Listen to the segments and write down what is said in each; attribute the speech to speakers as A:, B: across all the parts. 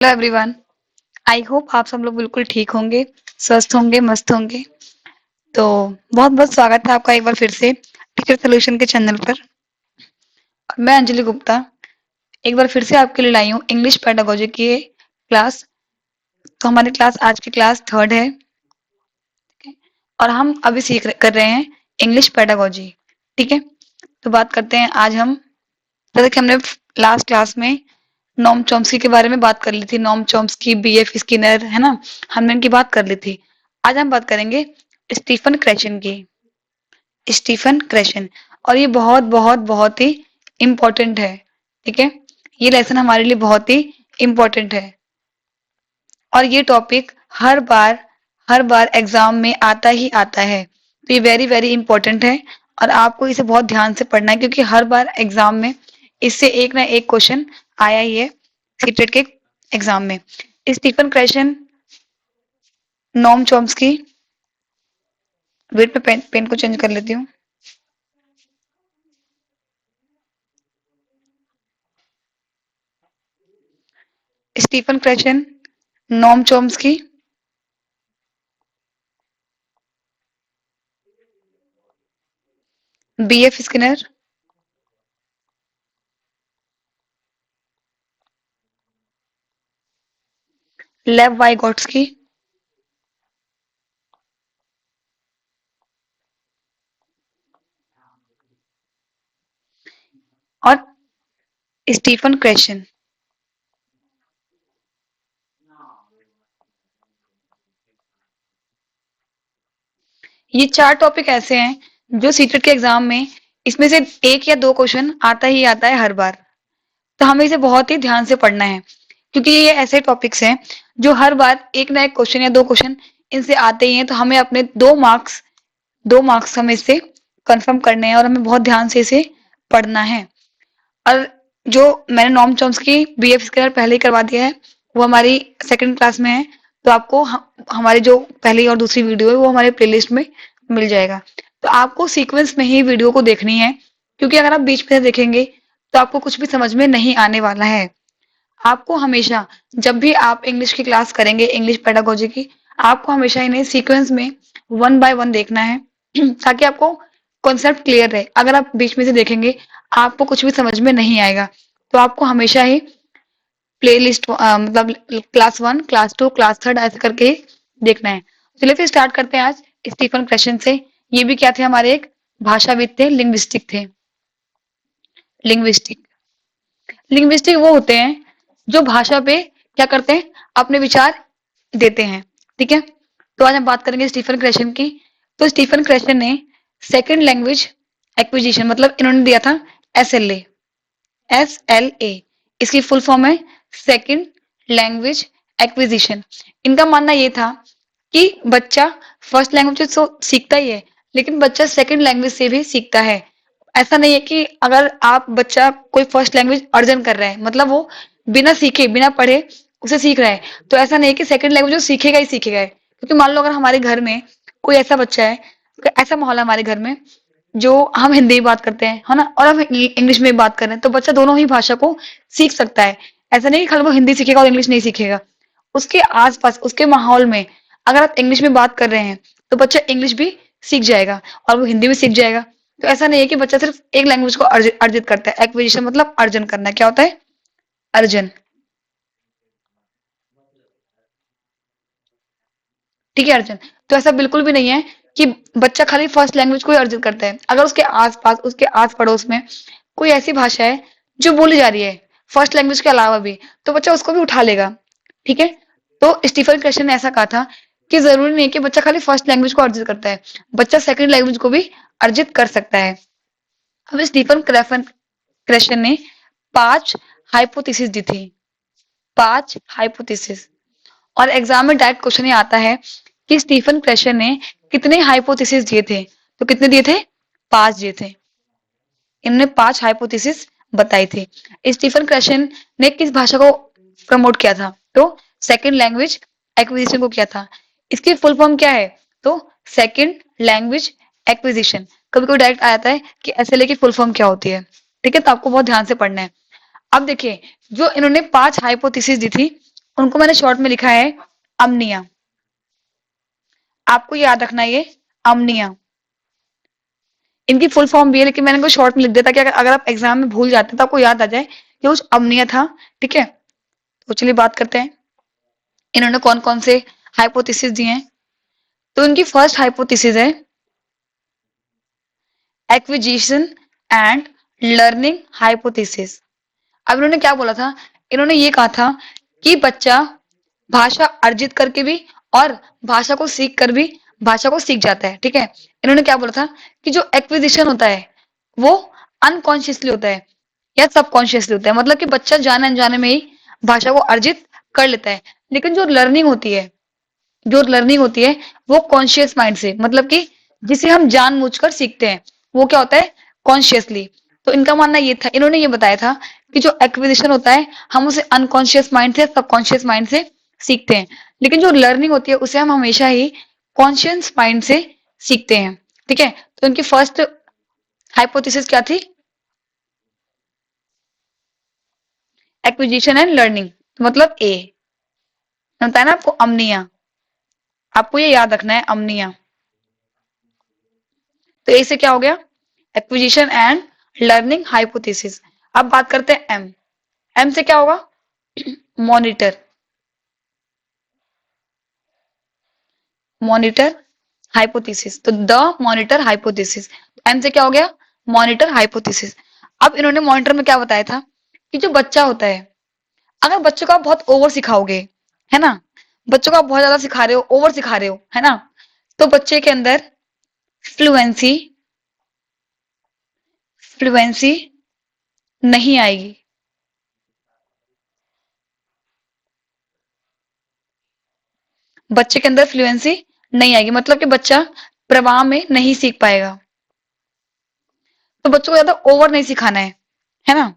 A: Hello everyone. I hope आप सब लोग बिल्कुल ठीक होंगे, स्वस्थ होंगे, मस्त होंगे। तो बहुत बहुत स्वागत है आपका एक बार फिर से टीचर सोल्यूशन के चैनल पर। मैं अंजलि गुप्ता एक बार फिर से आपके लिए लाई हूँ इंग्लिश पेडागोजी की क्लास। तो हमारी क्लास आज की क्लास थर्ड है और हम अभी कर रहे हैं इंग्लिश पेडागोजी। ठीक है, तो बात करते हैं आज हम। जैसे कि हमने लास्ट क्लास में नॉम चॉम्स्की के बारे में बात कर ली थी। नॉम चॉम्स्की, बीएफ स्किनर, है ना, हमने इनकी बात कर ली थी। आज हम बात करेंगे स्टीफन क्रैशन की। स्टीफन क्रैशन, और ये बहुत बहुत बहुत ही इम्पोर्टेंट है। ठीक है, ये लेसन हमारे लिए बहुत ही इम्पोर्टेंट है और ये टॉपिक हर बार एग्जाम में आता ही आता है। तो ये वेरी वेरी इंपॉर्टेंट है और आपको इसे बहुत ध्यान से पढ़ना है क्योंकि हर बार एग्जाम में इससे एक ना एक क्वेश्चन आया ही है सीटेट के एग्जाम में। Stephen Krashen, Noam Chomsky, wait में पेन को चेंज कर लेती हूँ। Stephen Krashen, Noam Chomsky, BF Skinner, Lev Vygotsky और स्टीफन क्रैशन। ये चार टॉपिक ऐसे हैं जो सीटेट के एग्जाम में इसमें से एक या दो क्वेश्चन आता ही आता है हर बार। तो हमें इसे बहुत ही ध्यान से पढ़ना है क्योंकि ये ऐसे टॉपिक्स हैं जो हर बार एक ना एक क्वेश्चन या दो क्वेश्चन इनसे आते ही हैं। तो हमें अपने 2 मार्क्स हमें इससे कंफर्म करने हैं और हमें बहुत ध्यान से इसे पढ़ना है। और जो मैंने नॉम चॉम्स्की बीएफ स्किनर पहले ही करवा दिया है, वो हमारी सेकंड क्लास में है। तो आपको हमारी जो पहली और दूसरी वीडियो है वो हमारे प्लेलिस्ट में मिल जाएगा। तो आपको सीक्वेंस में ही वीडियो को देखनी है क्योंकि अगर आप बीच में से देखेंगे तो आपको कुछ भी समझ में नहीं आने वाला है। आपको हमेशा जब भी आप इंग्लिश की क्लास करेंगे, इंग्लिश पेडागोजी की, आपको हमेशा इन्हें सीक्वेंस में वन बाय वन देखना है ताकि आपको कॉन्सेप्ट क्लियर रहे। अगर आप बीच में से देखेंगे आपको कुछ भी समझ में नहीं आएगा। तो आपको हमेशा ही प्लेलिस्ट मतलब class one, class two, class third ऐसे करके ही देखना है। चलिए फिर स्टार्ट करते हैं आज स्टीफन क्रैशन से। ये भी क्या थे, हमारे एक भाषाविद थे, लिंग्विस्टिक थे। लिंग्विस्टिक लिंग्विस्टिक वो होते हैं जो भाषा पे क्या करते हैं, अपने विचार देते हैं। ठीक है, तो आज हम बात करेंगे स्टीफन क्रैशन की। तो स्टीफन क्रैशन ने सेकंड लैंग्वेज एक्विजिशन, मतलब इन्होंने दिया था एसएलए। एसएलए इसकी फुल फॉर्म है सेकंड लैंग्वेज एक्विजिशन। इनका मानना ये था कि बच्चा फर्स्ट लैंग्वेज तो सीखता ही है लेकिन बच्चा सेकंड लैंग्वेज से भी सीखता है। ऐसा नहीं है कि अगर आप बच्चा कोई फर्स्ट लैंग्वेज अर्जन कर रहा है मतलब वो बिना सीखे बिना पढ़े उसे सीख रहा है, तो ऐसा नहीं है कि सेकंड लैंग्वेज वो सीखेगा ही सीखेगा। क्योंकि मान लो अगर हमारे घर में कोई ऐसा बच्चा है, ऐसा माहौल है हमारे घर में जो हम हिंदी में बात करते हैं, है ना, और हम इंग्लिश में बात कर रहे हैं, तो बच्चा दोनों ही भाषा को सीख सकता है। ऐसा नहीं कि खाली वो हिंदी सीखेगा और इंग्लिश नहीं सीखेगा। उसके आसपास उसके माहौल में अगर आप इंग्लिश में बात कर रहे हैं तो बच्चा इंग्लिश भी सीख जाएगा और वो हिंदी भी सीख जाएगा। तो ऐसा नहीं है कि बच्चा सिर्फ एक लैंग्वेज को अर्जित करता है। एक्विजिशन मतलब अर्जन करना। क्या होता है? अर्जन। ठीक है, अर्जन। तो ऐसा बिल्कुल भी नहीं है कि बच्चा खाली फर्स्ट लैंग्वेज को ही अर्जित करता है। अगर उसके आसपास उसके आस पड़ोस में कोई ऐसी भाषा है जो बोली जा रही है फर्स्ट लैंग्वेज के अलावा भी, तो बच्चा उसको भी उठा लेगा। ठीक है, तो स्टीफन क्रैशन ने ऐसा कहा था कि जरूरी नहीं है कि बच्चा खाली फर्स्ट लैंग्वेज को अर्जित करता है, बच्चा सेकंड लैंग्वेज को भी अर्जित कर सकता है। अब स्टीफन क्रैशन ने 5 हाइपोथेसिस दी थी। 5 हाइपोथेसिस। और एग्जाम में डायरेक्ट क्वेश्चन ये आता है कि स्टीफन क्रैशन ने कितने हाइपोथेसिस दिए थे। तो कितने दिए थे? 5 दिए थे। इन्होंने 5 हाइपोथेसिस बताई थी। स्टीफन क्रैशन ने किस भाषा को प्रमोट किया था? तो सेकंड लैंग्वेज एक्विजिशन को किया था। इसकी फुल फॉर्म क्या है? तो सेकंड लैंग्वेज एक्विजिशन। कभी कभी डायरेक्ट आ जाता है कि एसएलए की फुल फॉर्म क्या होती है। ठीक है, तो आपको बहुत ध्यान से पढ़ना है। अब देखिए, जो इन्होंने 5 हाइपोथेसिस दी थी उनको मैंने शॉर्ट में लिखा है अमनिया। आपको याद रखना है ये अमनिया। इनकी फुल फॉर्म भी है, लेकिन मैंने इनको शॉर्ट में लिख दिया ताकि अगर आप एग्जाम में भूल जाते हैं तो आपको याद आ जाए कि कुछ अमनिया था। ठीक है, तो चलिए बात करते हैं इन्होंने कौन कौन से हाइपोथेसिस दिए हैं। तो इनकी फर्स्ट हाइपोथेसिस है एक्विजिशन एंड लर्निंग हाइपोथेसिस। अब इन्होंने क्या बोला था, इन्होंने ये कहा था कि बच्चा भाषा अर्जित करके भी और भाषा को सीख कर भी भाषा को सीख जाता है। ठीक है, इन्होंने क्या बोला था कि जो एक्विजिशन होता है वो अनकॉन्शियसली होता है या सबकॉन्शियसली होता है, मतलब कि बच्चा जाने अनजाने में ही भाषा को अर्जित कर लेता है। लेकिन जो लर्निंग होती है वो कॉन्शियस माइंड से, मतलब कि जिसे हम जानबूझकर सीखते हैं, वो क्या होता है कॉन्शियसली। तो इनका मानना ये था, इन्होंने ये बताया था कि जो एक्विजिशन होता है हम उसे अनकॉन्शियस माइंड से सबकॉन्शियस माइंड से सीखते हैं, लेकिन जो लर्निंग होती है उसे हम हमेशा ही कॉन्शियस माइंड से सीखते हैं। ठीक है, तो इनकी फर्स्ट हाइपोथेसिस क्या थी, एक्विजिशन एंड लर्निंग, मतलब ए बताया ना आपको अमनिया, आपको ये याद रखना है अमनिया। तो ए से क्या हो गया एक्विजिशन एंड लर्निंग हाइपोथेसिस। अब बात करते हैं एम। एम से क्या होगा मॉनिटर, मॉनिटर हाइपोथेसिस। तो द मॉनिटर हाइपोथेसिस, एम से क्या हो गया मॉनिटर हाइपोथेसिस। अब इन्होंने मॉनिटर में क्या बताया था कि जो बच्चा होता है, अगर बच्चों को आप बहुत ओवर सिखाओगे, है ना, बच्चों को आप बहुत ज्यादा सिखा रहे हो, ओवर सिखा रहे हो, है ना, तो बच्चे के अंदर फ्लुएंसी फ्लुएंसी नहीं आएगी। बच्चे के अंदर फ्लुएंसी नहीं आएगी, मतलब कि बच्चा प्रवाह में नहीं सीख पाएगा। तो बच्चों को ज्यादा ओवर नहीं सिखाना है ना,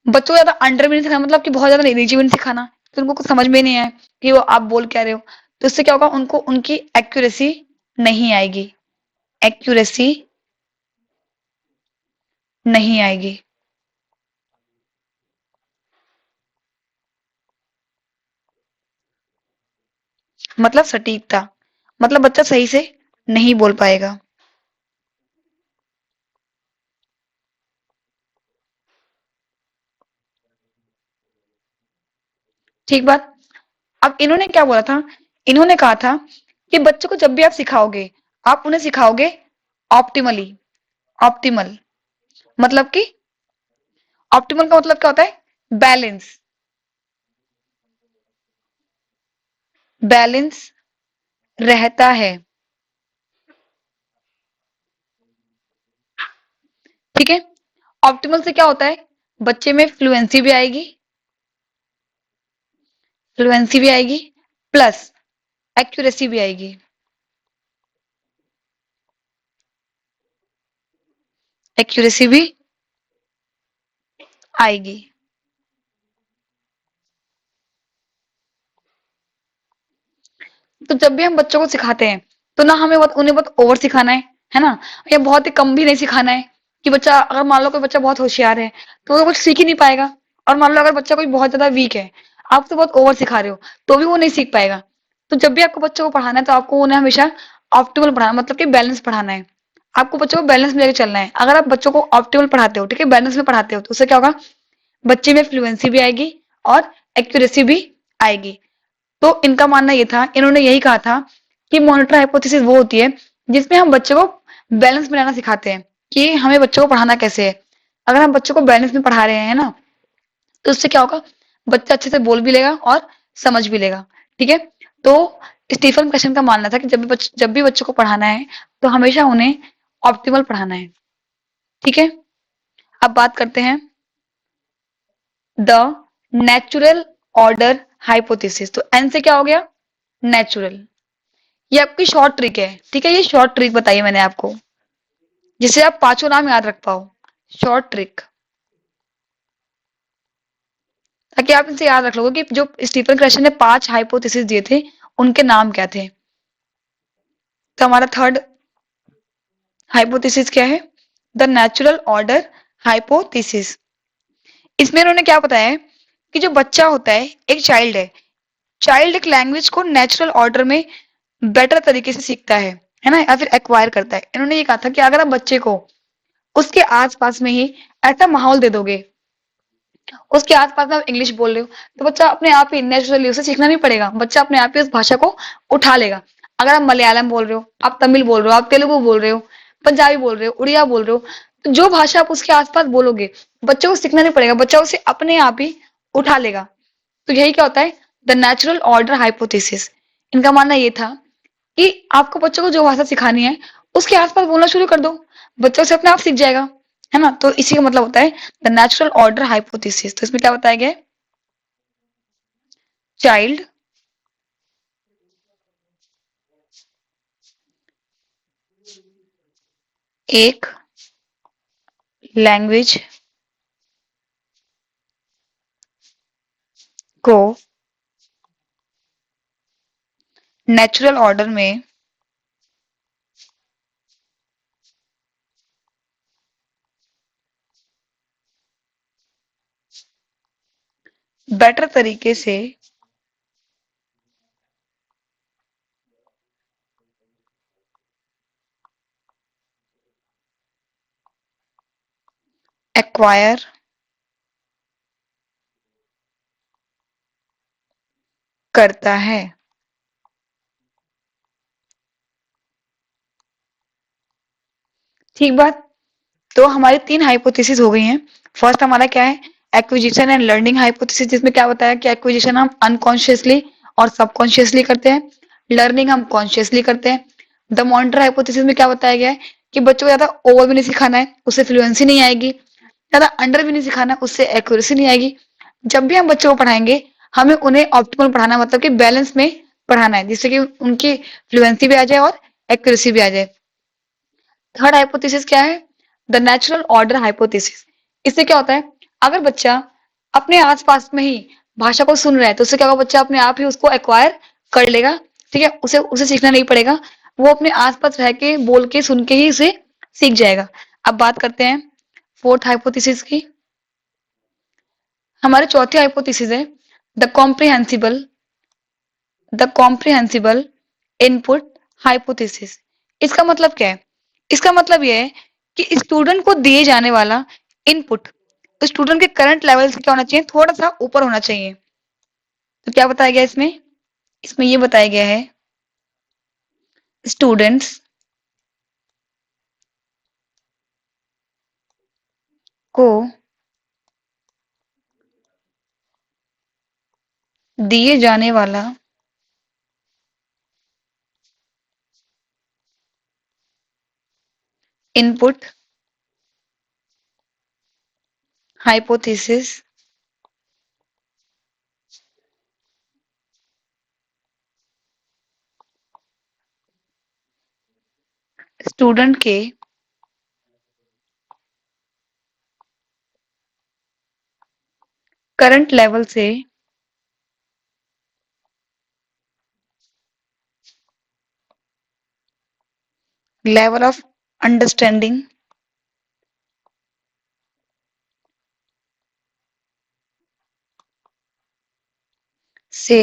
A: बच्चों को ज्यादा अंडर भी नहीं सिखाना, मतलब कि बहुत ज्यादा नीचे भी नहीं सिखाना तो उनको कुछ समझ में नहीं आए कि वो आप बोल क्या रहे हो। तो इससे क्या होगा, उनको उनकी एक्यूरेसी नहीं आएगी, एक्यूरेसी नहीं आएगी। मतलब सटीकता, मतलब बच्चा सही से नहीं बोल पाएगा। ठीक बात। अब इन्होंने क्या बोला था, इन्होंने कहा था कि बच्चों को जब भी आप सिखाओगे, आप उन्हें सिखाओगे ऑप्टिमली, ऑप्टिमल, मतलब कि ऑप्टिमल का मतलब क्या होता है बैलेंस, बैलेंस रहता है। ठीक है, ऑप्टिमल से क्या होता है बच्चे में फ्लुएंसी भी आएगी प्लस एक्यूरेसी भी आएगी, एक्यूरेसी भी आएगी। तो जब भी हम बच्चों को सिखाते हैं तो ना हमें उन्हें बहुत ओवर सिखाना है ना, या बहुत ही कम भी नहीं सिखाना है कि बच्चा, अगर मान लो कोई बच्चा बहुत होशियार है तो वो कुछ सीख ही नहीं पाएगा, और मान लो अगर बच्चा कोई बहुत ज्यादा वीक है, आप तो बहुत ओवर सिखा रहे हो तो भी वो नहीं सीख पाएगा। तो जब भी आपको बच्चों को पढ़ाना है तो आपको उन्हें हमेशा ऑप्टिमल पढ़ाना, मतलब कि बैलेंस पढ़ाना है। आपको बच्चों को बैलेंस में लेकर चलना है। अगर आप बच्चों को ऑप्टिमल पढ़ाते हो, ठीक है, बैलेंस में पढ़ाते हो, तो उससे क्या होगा बच्चे में फ्लुएंसी भी आएगी और एक्यूरेसी भी आएगी। तो इनका मानना ये था, इन्होंने यही कहा था कि मॉनिटर हाइपोथेसिस वो होती है जिसमें हम बच्चे को बैलेंस में रहना सिखाते हैं कि हमें बच्चों को पढ़ाना कैसे है। अगर हम बच्चों को बैलेंस में पढ़ा रहे हैं ना, तो उससे क्या होगा बच्चा अच्छे से बोल भी लेगा और समझ भी लेगा। ठीक है, तो स्टीफन क्वेश्चन का मानना था कि जब भी बच्चों को पढ़ाना है तो हमेशा उन्हें ऑप्टिमल पढ़ाना है। ठीक है, अब बात करते हैं द नेचुरल ऑर्डर हाइपोथेसिस। तो एन से क्या हो गया नेचुरल, ये आपकी शॉर्ट ट्रिक है। ठीक है, ये शॉर्ट ट्रिक बताई मैंने आपको जिससे आप पांचों नाम याद रख पाओ, शॉर्ट ट्रिक, ताकि आप इनसे याद रख लोगे कि जो स्टीफन क्रैशन ने 5 हाइपोथेसिस दिए थे उनके नाम क्या थे। तो हमारा थर्ड हाइपोथेसिस क्या है, द नेचुरल ऑर्डर हाइपोथेसिस। इसमें उन्होंने क्या बताया है कि जो बच्चा होता है, एक चाइल्ड है, चाइल्ड एक लैंग्वेज को नेचुरल ऑर्डर में बेटर तरीके से सीखता है ना? या फिर एक्वायर करता है। इन्होंने ये कहा था कि अगर आप बच्चे को उसके आस-पास में ही ऐसा माहौल दे दोगे, उसके आस-पास में आप इंग्लिश बोल रहे हो, तो बच्चा अपने आप ही नेचुरली उसे सीखना नहीं पड़ेगा, बच्चा अपने आप ही उस भाषा को उठा लेगा। अगर आप मलयालम बोल रहे हो, आप तमिल बोल रहे हो, आप तेलुगु बोल रहे हो, पंजाबी बोल रहे हो, उड़िया बोल रहे हो, तो जो भाषा आप उसके आस-पास बोलोगे, बच्चे को सीखना नहीं पड़ेगा, बच्चा उसे अपने आप ही उठा लेगा। तो यही क्या होता है? The natural order hypothesis. इनका मानना ये था कि आपको बच्चों को जो भाषा सिखानी है, उसके आस-पास बोलना शुरू कर दो, बच्चा उसे अपने आप सीख जाएगा, है ना? तो इसी का मतलब होता है द नेचुरल ऑर्डर हाइपोथेसिस। तो इसमें क्या बताया गया है? चाइल्ड एक लैंग्वेज को नेचुरल ऑर्डर में बेटर तरीके से एक्वायर करता है। ठीक बात। तो हमारी 3 हाइपोथेसिस हो गई हैं। फर्स्ट हमारा क्या है? एक्विजिशन एंड लर्निंग हाइपोथेसिस, जिसमें क्या बताया कि एक्विजिशन हम अनकॉन्शियसली और सबकॉन्शियसली करते हैं, लर्निंग हम कॉन्शियसली करते हैं। द मॉनिटर हाइपोथेसिस में क्या बताया गया है कि बच्चों को ज्यादा ओवर भी नहीं सिखाना है, उससे फ्लुएंसी नहीं आएगी, ज्यादा अंडर भी नहीं सिखाना है, उससे एक्यूरेसी नहीं आएगी। जब भी हम बच्चों को पढ़ाएंगे, हमें उन्हें ऑप्टिमल पढ़ाना, मतलब कि बैलेंस में पढ़ाना है, जिससे कि उनकी फ्लुएंसी भी आ जाए और एक्यूरेसी भी आ जाए। थर्ड हाइपोथेसिस क्या है? The natural order hypothesis. इससे क्या होता है? अगर बच्चा अपने आसपास में ही भाषा को सुन रहा है, तो उससे क्या होगा? बच्चा अपने आप ही उसको एक्वायर कर लेगा। ठीक है? उसे उसे सीखना नहीं पड़ेगा, वो अपने आसपास रह के, बोल के, सुन के ही उसे सीख जाएगा। अब बात करते हैं फोर्थ हाइपोथेसिस की। हमारे चौथी हाइपोथेसिस है the comprehensible comprehensible input hypothesis. इसका मतलब क्या है? इसका मतलब यह है कि स्टूडेंट को दिए जाने वाला इनपुट स्टूडेंट के करंट लेवल से क्या होना चाहिए? थोड़ा सा ऊपर होना चाहिए। तो क्या बताया गया इसमें? इसमें ये बताया गया है स्टूडेंट्स को दिए जाने वाला इनपुट हाइपोथेसिस स्टूडेंट के करंट लेवल से लेवल ऑफ अंडरस्टैंडिंग से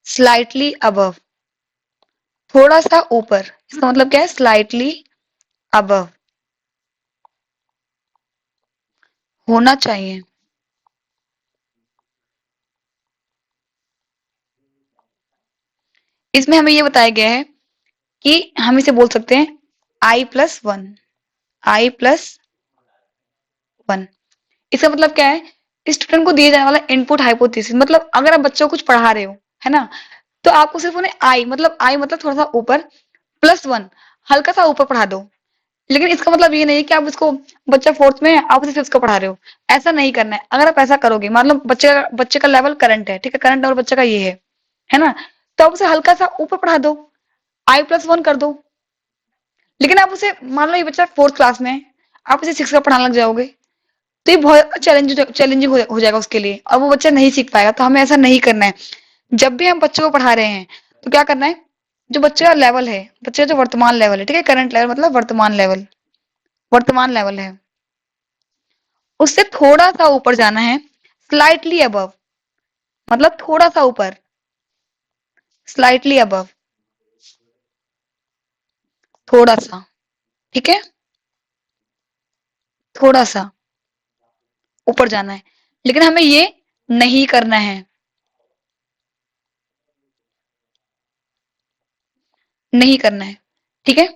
A: स्लाइटली अबव, थोड़ा सा ऊपर। इसका मतलब क्या है? स्लाइटली अबव होना चाहिए। इसमें हमें ये बताया गया है कि हम इसे बोल सकते हैं I+1, I+1। इसका मतलब क्या है? स्टूडेंट को दिए जाने वाला इनपुट हाइपोथेसिस, मतलब अगर आप बच्चों को कुछ पढ़ा रहे हो, है ना? तो आपको सिर्फ उन्हें आई मतलब थोड़ा सा ऊपर, +1 हल्का सा ऊपर पढ़ा दो। लेकिन इसका मतलब ये नहीं है कि आप उसको, बच्चा फोर्थ में है, आप उसे फिफ्थ का पढ़ा रहे हो, ऐसा नहीं करना है। अगर आप ऐसा करोगे, मतलब बच्चे का लेवल करंट है, ठीक है, करंट लेवल बच्चे का ये है ना? तो आप उसे हल्का सा ऊपर पढ़ा दो, I+1 कर दो। लेकिन आप उसे, मान लो ये बच्चा फोर्थ क्लास में है, आप उसे सिक्स का पढ़ाने लग जाओगे, तो ये बहुत चैलेंजिंग हो जाएगा उसके लिए, और वो बच्चा नहीं सीख पाएगा। तो हमें ऐसा नहीं करना है। जब भी हम बच्चों को पढ़ा रहे हैं, तो क्या करना है? जो बच्चे का लेवल है, बच्चे का जो वर्तमान लेवल है, ठीक है, करंट लेवल मतलब वर्तमान लेवल है, उससे थोड़ा सा ऊपर जाना है, स्लाइटली अबव मतलब थोड़ा सा ऊपर, स्लाइटली अबव, थोड़ा सा, ठीक है, थोड़ा सा ऊपर जाना है, लेकिन हमें ये नहीं करना है, नहीं करना है, ठीक है।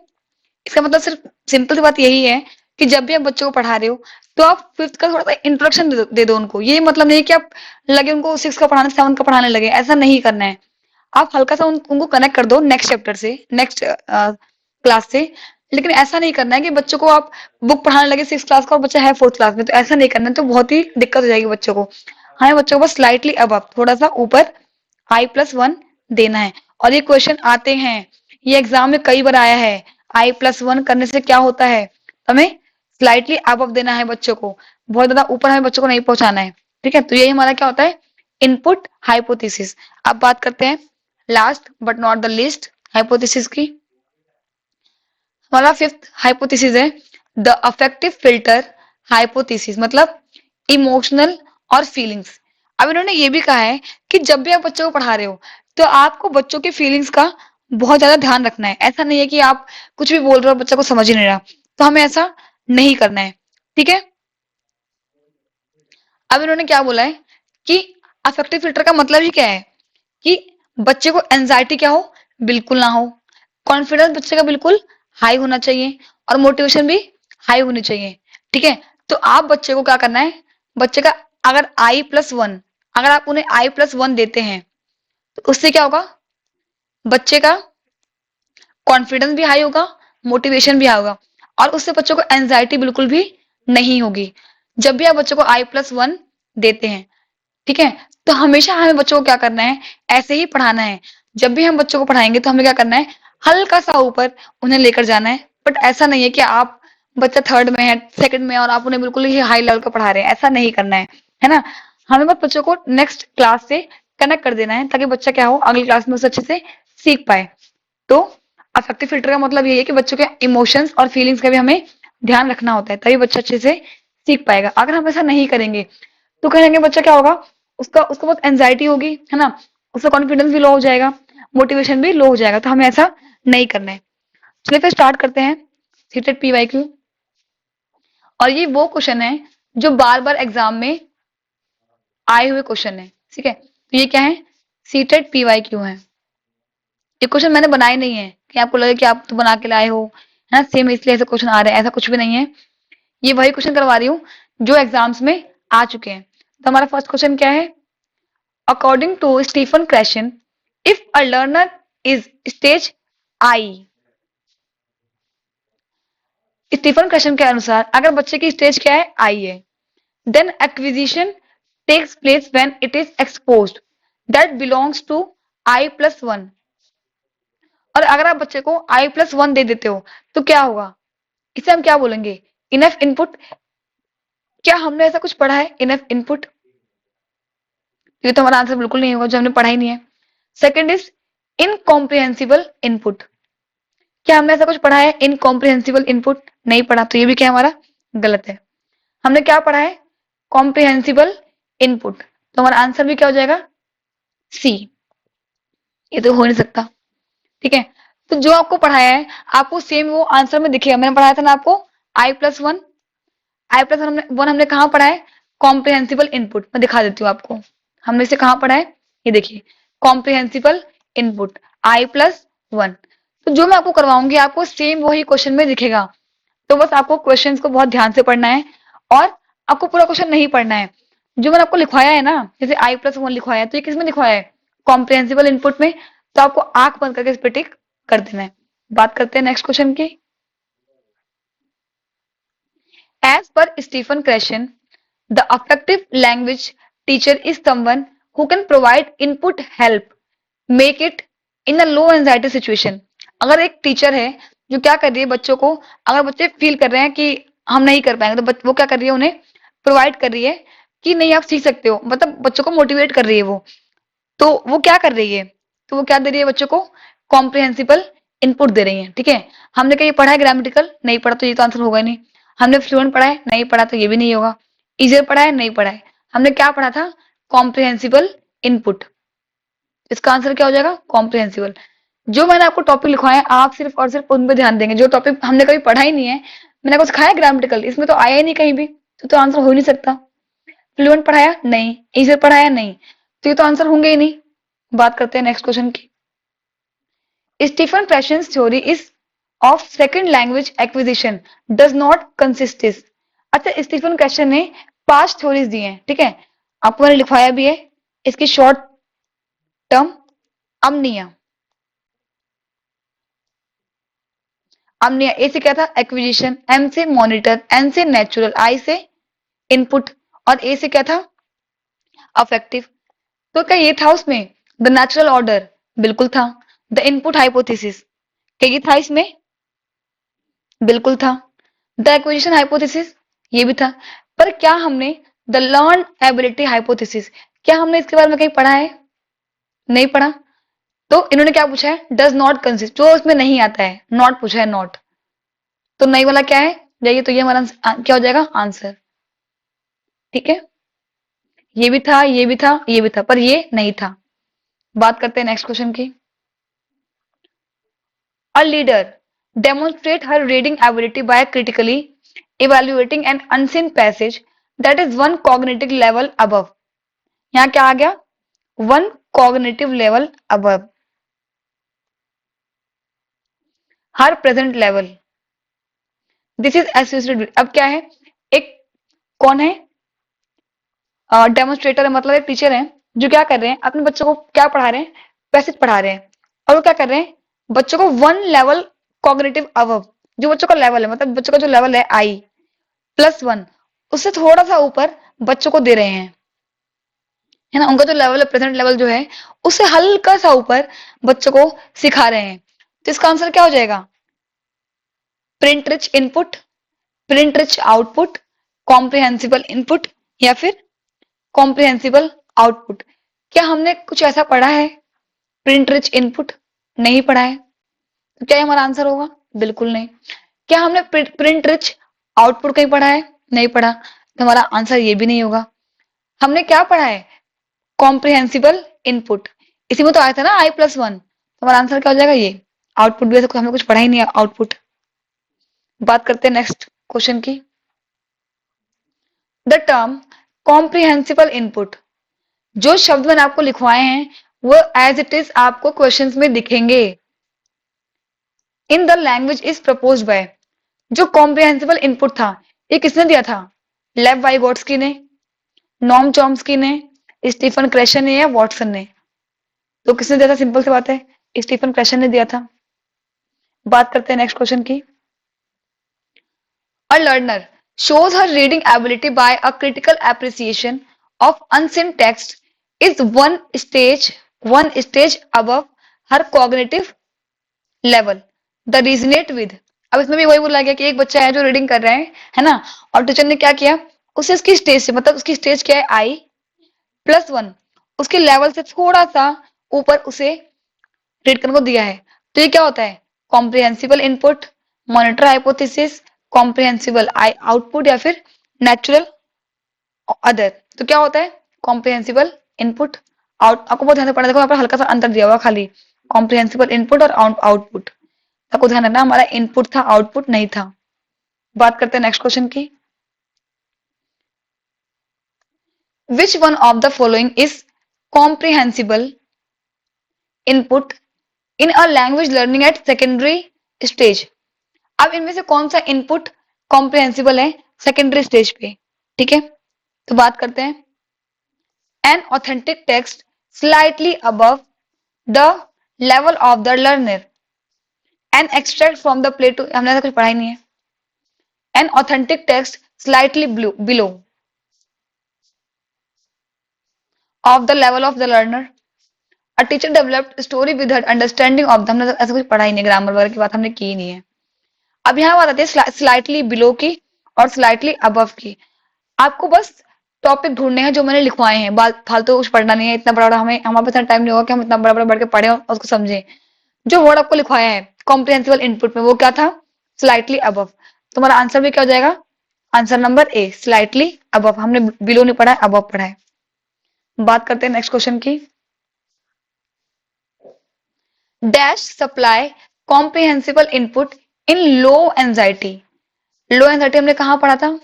A: इसका मतलब सिर्फ सिंपल सी बात यही है कि जब भी आप बच्चों को पढ़ा रहे हो तो आप फिफ्थ का थोड़ा सा इंट्रोडक्शन दे दो उनको। ये मतलब नहीं कि आप लगे उनको सिक्स का पढ़ाने, सेवन का पढ़ाने लगे, ऐसा नहीं करना है। आप हल्का सा उनको कनेक्ट कर दो नेक्स्ट चैप्टर से, नेक्स्ट क्लास से, लेकिन ऐसा नहीं करना है कि बच्चों को आप बुक पढ़ाने लगे सिक्स क्लास का और बच्चा है फोर्थ क्लास में, तो ऐसा नहीं करना है, तो बहुत ही दिक्कत हो जाएगी बच्चों को। हमें बच्चों को बस स्लाइटली अब थोड़ा सा ऊपर I+1 देना है। और ये क्वेश्चन आते हैं, ये एग्जाम में कई बार आया है, I+1 करने से क्या होता है, हमें स्लाइटली अब देना है बच्चों को, बहुत ज्यादा ऊपर हमें बच्चों को नहीं पहुंचाना है, ठीक है। तो यही हमारा क्या होता है, इनपुट हाइपोथेसिस। अब बात करते हैं last but not the least hypothesis की। हमारा फिफ्थ हाइपोथेसिस है द अफेक्टिव फिल्टर हाइपोथेसिस, मतलब इमोशनल और फीलिंग्स। अब इन्होंने ये भी कहा है कि जब भी आप बच्चों को पढ़ा रहे हो तो आपको बच्चों के फीलिंग्स का बहुत ज्यादा ध्यान रखना है। ऐसा नहीं है कि आप कुछ भी बोल रहे हो बच्चा को समझ ही नहीं रहा, तो हमें ऐसा नहीं करना है, ठीक है। अब इन्होंने क्या बोला है कि अफेक्टिव फिल्टर का मतलब ही क्या है कि बच्चे को एंजाइटी क्या हो, बिल्कुल ना हो, कॉन्फिडेंस बच्चे का बिल्कुल हाई होना चाहिए और मोटिवेशन भी हाई होनी चाहिए, ठीक है। तो आप बच्चे को क्या करना है, बच्चे का अगर I+1, अगर आप उन्हें I+1 देते हैं तो उससे क्या होगा, बच्चे का कॉन्फिडेंस भी हाई होगा, मोटिवेशन भी हाई होगा, और उससे बच्चों को एंजाइटी बिल्कुल भी नहीं होगी जब भी आप बच्चों को I+1 देते हैं, ठीक है। तो हमेशा हमें बच्चों को क्या करना है, ऐसे ही पढ़ाना है। जब भी हम बच्चों को पढ़ाएंगे तो हमें क्या करना है, हल्का सा ऊपर उन्हें लेकर जाना है, बट ऐसा नहीं है कि आप बच्चा थर्ड में है, सेकंड में है और आप उन्हें बिल्कुल ही हाई लेवल का पढ़ा रहे हैं, ऐसा नहीं करना है ना। हमें बस बच्चों को नेक्स्ट क्लास से कनेक्ट कर देना है ताकि बच्चा क्या हो, अगली क्लास में उसे अच्छे से सीख पाए। तो अफेक्टिव फिल्टर का मतलब ये है कि बच्चों के इमोशंस और फीलिंग्स का भी हमें ध्यान रखना होता है, तभी बच्चा अच्छे से सीख पाएगा। अगर हम ऐसा नहीं करेंगे तो कहेंगे बच्चा क्या होगा, उसका उसको बहुत एंजाइटी होगी, है ना, उसका कॉन्फिडेंस भी लो हो जाएगा, मोटिवेशन भी लो हो जाएगा, तो हमें ऐसा नहीं करना है। चलिए फिर स्टार्ट करते हैं सीटेड PYQ। और ये वो क्वेश्चन है जो बार बार एग्जाम में आए हुए क्वेश्चन है, ठीक है। तो ये क्या है, सीटेड PYQ है। ये क्वेश्चन मैंने बनाए नहीं है कि आपको लगे कि आप तो बना के लाए हो, है ना, सेम इसलिए ऐसे क्वेश्चन आ रहे हैं, ऐसा कुछ भी नहीं है। ये वही क्वेश्चन करवा रही हूँ जो एग्जाम्स में आ चुके हैं। तो हमारा फर्स्ट क्वेश्चन क्या है, according to Stephen Krashen, if a learner is stage I, Stephen Krashen के अनुसार अगर बच्चे की स्टेज क्या है, आई है, then acquisition takes place when it is exposed that belongs to I+1। और अगर आप बच्चे को I+1 दे देते हो तो क्या होगा, इसे हम क्या बोलेंगे, इनफ इनपुट। क्या हमने ऐसा कुछ पढ़ा है, इनफ इनपुट? ये तो हमारा आंसर बिल्कुल नहीं होगा जो हमने पढ़ा ही नहीं है। Second is incomprehensible input. क्या हमने ऐसा कुछ पढ़ा है, इनकॉम्प्रिहेंसिबल इनपुट? नहीं पढ़ा, तो ये भी क्या हमारा गलत है। हमने क्या पढ़ा है, कॉम्प्रिहेंसिबल इनपुट, तो हमारा आंसर भी क्या हो जाएगा, सी। ये तो हो नहीं सकता, ठीक है। तो जो आपको पढ़ाया है आपको सेम वो आंसर में दिखेगा। मैंने पढ़ाया था ना आपको I+1, I+1 हमने कहाँ पढ़ा है, कॉम्प्रिहेंसिबल इनपुट। मैं दिखा देती हूँ आपको, हमने इसे कहाँ पढ़ा है, ये देखिए कॉम्प्रिहेंसिबल इनपुट I+1। तो जो मैं आपको करवाऊंगी आपको सेम वही क्वेश्चन में दिखेगा। तो बस आपको क्वेश्चंस को बहुत ध्यान से पढ़ना है और आपको पूरा क्वेश्चन नहीं पढ़ना है। जो मैंने आपको लिखवाया है ना, जैसे I+1 लिखवाया है, तो ये किसमें लिखवाया है, कॉम्प्रिहेंसिबल इनपुट में। तो आपको आंख बंद करके इस पे टिक कर देना है। बात करते हैं नेक्स्ट क्वेश्चन की। As per Stephen Krashen, the effective language teacher is someone who can provide input help make it in a low anxiety situation। अगर एक टीचर है जो क्या कर रही है बच्चों को, अगर बच्चे फील कर रहे हैं कि हम नहीं कर पाएंगे, तो वो क्या कर रही है, उन्हें प्रोवाइड कर रही है कि नहीं आप सीख सकते हो, मतलब बच्चों को मोटिवेट कर रही है वो। तो वो क्या कर रही है, तो वो क्या दे रही है बच्चों को, कॉम्प्रिहेंसिबल इनपुट दे रही है, ठीक है। हमने कहीं पढ़ा है ग्रामेटिकल, नहीं पढ़ा, तो ये तो आंसर होगा ही नहीं। हमने फ्लुएंट पढ़ा है, नहीं पढ़ा, तो ये भी नहीं होगा। इजियर पढ़ा है, नहीं पढ़ा है। हमने क्या पढ़ा था? Comprehensible input. इसका आंसर क्या हो जाएगा? कॉम्प्रिहेंसिबल। जो मैंने आपको टॉपिक लिखवाए हैं, आप सिर्फ और सिर्फ उन पे ध्यान देंगे। जो टॉपिक हमने कभी पढ़ा ही नहीं है, मैंने आपको सिखाया ग्रामेटिकल, इसमें तो आया ही नहीं कहीं भी, तो आंसर हो ही नहीं सकता। फ्लुएंट पढ़ाया? नहीं। इजी पढ़ाया? नहीं। तो ये तो आंसर होंगे ही नहीं। बात करते हैं नेक्स्ट क्वेश्चन की। Stephen Krashen's theory is of second language acquisition does not consist is. अच्छा, स्टीफन प्रेशन ने 5 थ्योरीज दी हैं, ठीक है, आपको मैंने लिखवाया भी है। इसकी शॉर्ट टर्म अमनिया। अमनिया, ए से क्या था? एक्विजिशन, एम से मॉनिटर, एन से नेचुरल, आई से इनपुट, और ए से क्या था? अफेक्टिव। तो क्या ये था उसमें? The natural order? बिल्कुल था। द इनपुट हाइपोथेसिस, क्या ये था इसमें? बिल्कुल था। द एक्विजिशन हाइपोथेसिस, ये भी था। पर क्या हमने द लर्न एबिलिटी हाइपोथेसिस, क्या हमने इसके बारे में कहीं पढ़ा है? नहीं पढ़ा। तो इन्होंने क्या पूछा है? डज नॉट कंसिस्ट, जो उसमें नहीं आता है, नॉट पूछा है, नॉट। तो नहीं वाला क्या है? जाइए, तो ये हमारा क्या हो जाएगा? आंसर। ठीक है, ये भी था, ये भी था, ये भी था, पर ये नहीं था। बात करते हैं नेक्स्ट क्वेश्चन की। A leader demonstrates her reading ability by critically evaluating an unseen passage that is one cognitive level above. यहाँ क्या आ गया? One cognitive level above her present level. This is associated with, अब क्या है? एक कौन है? डेमोन्स्ट्रेटर है, मतलब एक टीचर है जो क्या कर रहे हैं? अपने बच्चों को क्या पढ़ा रहे हैं? पैसेज पढ़ा रहे हैं। और वो क्या कर रहे हैं? बच्चों को वन लेवल कॉग्निटिव अबव, जो बच्चों का लेवल है, मतलब बच्चों का जो लेवल है आई +1, उससे थोड़ा सा ऊपर बच्चों को दे रहे हैं, है ना? उनका जो लेवल है, प्रेजेंट लेवल जो है, उससे हल्का सा ऊपर बच्चों को सिखा रहे हैं। तो इसका आंसर क्या हो जाएगा? Print rich input, print rich output, comprehensible input, या फिर कॉम्प्रिहेंसिबल आउटपुट। क्या हमने कुछ ऐसा पढ़ा है? प्रिंट रिच इनपुट नहीं पढ़ा है, तो क्या हमारा आंसर होगा? बिल्कुल नहीं। क्या हमने प्रिंट रिच आउटपुट कहीं पढ़ा है? नहीं पढ़ा, तो हमारा आंसर ये भी नहीं होगा। हमने क्या पढ़ा है? कॉम्प्रिहेंसिबल इनपुट, इसी में तो आया था ना I+1, तो हमारा आंसर क्या हो जाएगा? ये। आउटपुट भी तो हमने कुछ पढ़ा ही नहीं है, आउटपुट। बात करते हैं नेक्स्ट क्वेश्चन की। द टर्म कॉम्प्रिहेंसिबल इनपुट, जो शब्द मैंने आपको लिखवाए हैं वो एज इट इज आपको क्वेश्चंस में दिखेंगे। In the language is proposed by, जो कॉम्प्रिहेंसिबल इनपुट था, ये किसने दिया था? लेव वाइगोट्स्की ने, नॉम चॉम्स्की ने, स्टीफन क्रेशन ने, या वॉटसन ने? तो किसने दिया था? सिंपल सी बात है, स्टीफन क्रेशन ने दिया था। बात करते हैं नेक्स्ट क्वेश्चन की। A learner shows her reading ability by a critical appreciation of unseen text is one stage above her cognitive level. The resonate with, अब इसमें भी वही बोला गया कि एक बच्चा है जो रीडिंग कर रहा है ना, और टीचर ने क्या किया? उसे उसकी स्टेज से, मतलब उसकी स्टेज क्या है? I+1, उसके लेवल से थोड़ा सा ऊपर उसे रीड करने को दिया है। तो ये क्या होता है? Comprehensible input, monitor hypothesis, comprehensible आई आउटपुट, या फिर नेचुरल अदर। तो क्या होता है? Comprehensible input out. आपको बहुत ध्यान से पढ़ना, देखो यहाँ पर हल्का सा अंतर दिया हुआ खाली, कॉम्प्रिहेंसिबल इनपुट और आउटपुट। आपको ध्यान रखना, हमारा इनपुट था, आउटपुट नहीं था। बात करते हैं नेक्स्ट क्वेश्चन की। Which one of the following is comprehensible input in a language learning at secondary stage. अब इनमें से कौन सा इनपुट कॉम्प्रिहेंसिबल है सेकेंडरी स्टेज पे? ठीक है, तो बात करते हैं। An authentic text slightly above the level of the learner, an extract from the play two, हमने ऐसा कुछ पढ़ा ही नहीं है। An authentic text slightly below of the level of the learner, a teacher developed story with her understanding of the, हमने ऐसा कुछ पढ़ा ही नहीं, ग्रामर वगैरह की बात हमने की ही नहीं है। अब यहाँ बात आती है स्लाइटली बिलो की और स्लाइटली अबव की। आपको बस टॉपिक ढूंढने हैं जो मैंने लिखवाए हैं, फालतू कुछ पढ़ना नहीं है। इतना बड़ा हमें, हमारे पास टाइम नहीं होगा कि हम इतना बड़ा बड़ा बढ़ के पढ़े और उसको समझें। जो वर्ड आपको लिखवाया है कॉम्प्रिहेंसिबल इनपुट में, वो क्या था? Slightly above. तुम्हारा आंसर भी क्या हो जाएगा? Answer number A slightly above, हमने बिलो नहीं पढ़ा है, अबव पढ़ा है। बात करते हैं नेक्स्ट क्वेश्चन की। डैश सप्लाई कॉम्प्रिहेंसिबल इनपुट इन लो एंजाइटी। लो एंजाइटी हमने कहां पढ़ा था?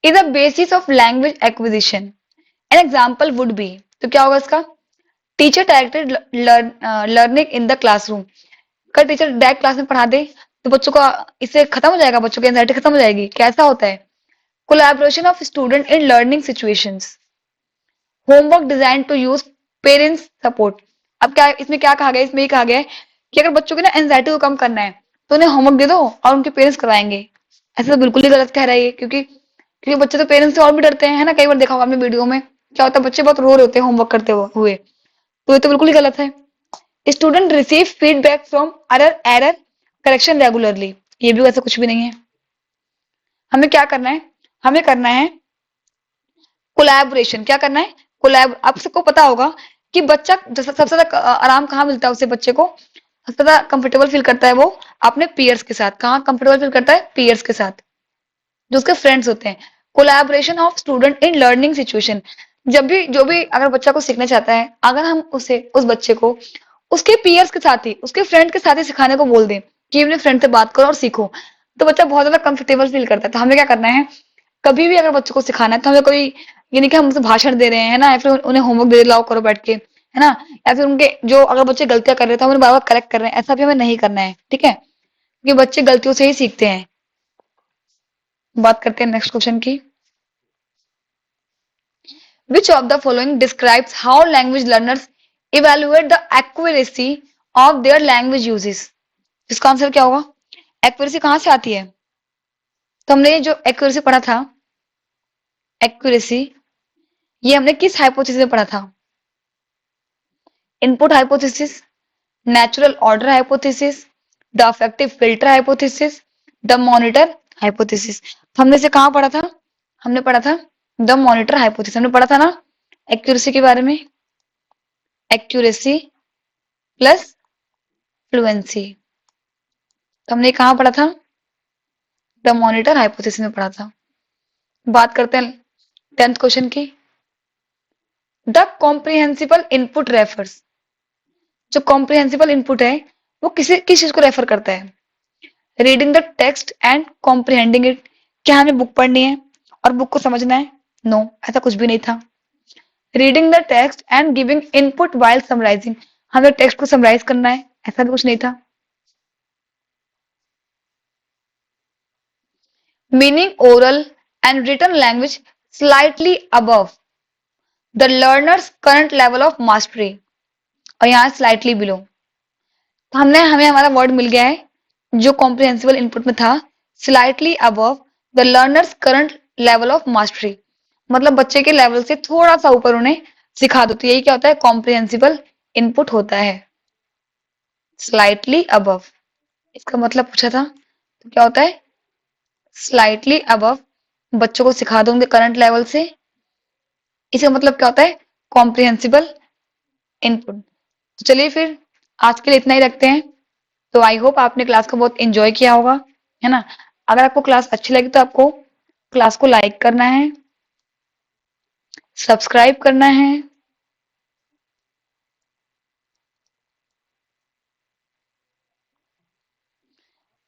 A: Is the basis of language acquisition. An example would be, तो क्या होगा इसका? Teacher directed learning in the classroom. अगर टीचर डायरेक्ट क्लास में पढ़ा दे तो बच्चों का इससे खत्म हो जाएगा, बच्चों की एंजाइटी खत्म हो जाएगी। कैसा होता है? Collaboration of student in learning situations, homework design to use parents support. अब क्या इसमें क्या कहा गया? इसमें ये कहा गया है कि अगर बच्चों की ना एंजाइटी को कम करना है तो उन्हें होमवर्क दे दो और उनके पेरेंट्स करवाएंगे। ऐसा तो बिल्कुल ही गलत कह रहा है ये, क्योंकि बच्चे तो पेरेंट्स से और भी डरते हैं, है ना? कई बार देखा होगा आपने वीडियो में, क्या होता है बच्चे बहुत रो रहे होते हैं होमवर्क करते हुए, तो ये तो बिल्कुल ही गलत है। Student receive feedback from error correction regularly, ये भी वैसे कुछ भी नहीं है। हमें क्या करना है? हमें करना है कोलैबोरेशन। क्या करना है? कोलैब। आप सबको पता होगा कि बच्चा सबसे ज्यादा आराम कहाँ मिलता है उसे, बच्चे को सबसे ज्यादा कंफर्टेबल फील करता है वो अपने पीयर्स के साथ। कहाँ कंफर्टेबल फील करता है? पीयर्स के साथ, जो उसके फ्रेंड्स होते हैं। Collaboration of student in learning situation, जब भी जो भी अगर बच्चा को सीखना चाहता है, अगर हम उसे उस बच्चे को उसके पीयर्स के साथ ही, उसके फ्रेंड के साथ ही सिखाने को बोल दें कि अपने फ्रेंड से बात करो और सीखो, तो बच्चा बहुत ज्यादा कंफर्टेबल फील करता है। तो हमें क्या करना है? कभी भी अगर बच्चों को सिखाना है तो हमें कोई ये नहीं कि हम उनसे भाषण दे रहे हैं, है ना, या फिर उन्हें होमवर्क दे लाओ करो बैठ के, है ना, या फिर उनके जो अगर बच्चे गलतियां कर रहे हैं तो हम उन्हें बार बार करेक्ट कर रहे हैं, ऐसा भी हमें नहीं करना है। ठीक है? क्योंकि बच्चे गलतियों से ही सीखते हैं। बात करते हैं नेक्स्ट क्वेश्चन की। Which of the following describes how language learners evaluate the accuracy of their language uses? इसका आंसर क्या होगा? एक्यूरेसी कहां से आती है? तो हमने ये जो एक्यूरेसी पढ़ा था, एक्यूरेसी, ये हमने किस हाइपोथेसिस में पढ़ा था? Input hypothesis, natural order hypothesis, the affective filter hypothesis, the monitor hypothesis. हमने से कहां पढ़ा था? हमने पढ़ा था द मॉनिटर हाइपोथेसिस। हमने पढ़ा था ना एक्यूरेसी के बारे में, एक्यूरेसी प्लस फ्लुएंसी। तो हमने कहां पढ़ा था? द मॉनिटर हाइपोथेसिस में पढ़ा था। बात करते हैं 10th क्वेश्चन की। द कॉम्प्रिहेंसिबल इनपुट रेफर्स, जो कॉम्प्रिहेंसिबल इनपुट है वो किस चीज को रेफर करता है? Reading the text and comprehending it, क्या हमें बुक पढ़नी है और बुक को समझना है? नो, ऐसा कुछ भी नहीं था। Reading the text and giving input while summarising, हमें टेक्स्ट को समराइज करना है, ऐसा भी कुछ नहीं था। Meaning oral and written language slightly above the learners current level of mastery, और यहाँ स्लाइटली बिलो। तो हमें हमारा वर्ड मिल गया है जो कॉम्प्रिहेंसिबल इनपुट में था, slightly above the learners current level of mastery, मतलब बच्चे के लेवल से थोड़ा सा ऊपर उन्हें सिखा दो। तो यही क्या होता है? कॉम्प्रिहेंसिबल इनपुट होता है, स्लाइटली अबव। इसका मतलब पूछा था तो क्या होता है? स्लाइटली अबव, बच्चों को सिखा दो उनके करंट लेवल से, इसका मतलब क्या होता है? Comprehensible input. तो चलिए फिर आज के लिए इतना ही रखते हैं। तो आई होप आपने क्लास को बहुत एंजॉय किया होगा, है ना? अगर आपको क्लास अच्छी लगी तो आपको क्लास को लाइक करना है, सब्सक्राइब करना है,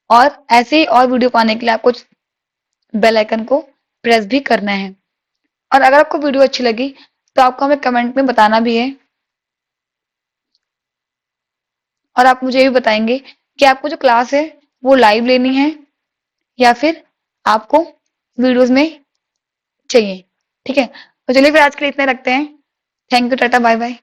A: और ऐसे ही और वीडियो पाने के लिए आपको बेल आइकन को प्रेस भी करना है। और अगर आपको वीडियो अच्छी लगी तो आपको हमें कमेंट में बताना भी है, और आप मुझे ये भी बताएंगे कि आपको जो क्लास है वो लाइव लेनी है या फिर आपको वीडियोस में चाहिए। ठीक है? तो चलिए फिर आज के लिए इतना रखते हैं। Thank you, tata, bye bye.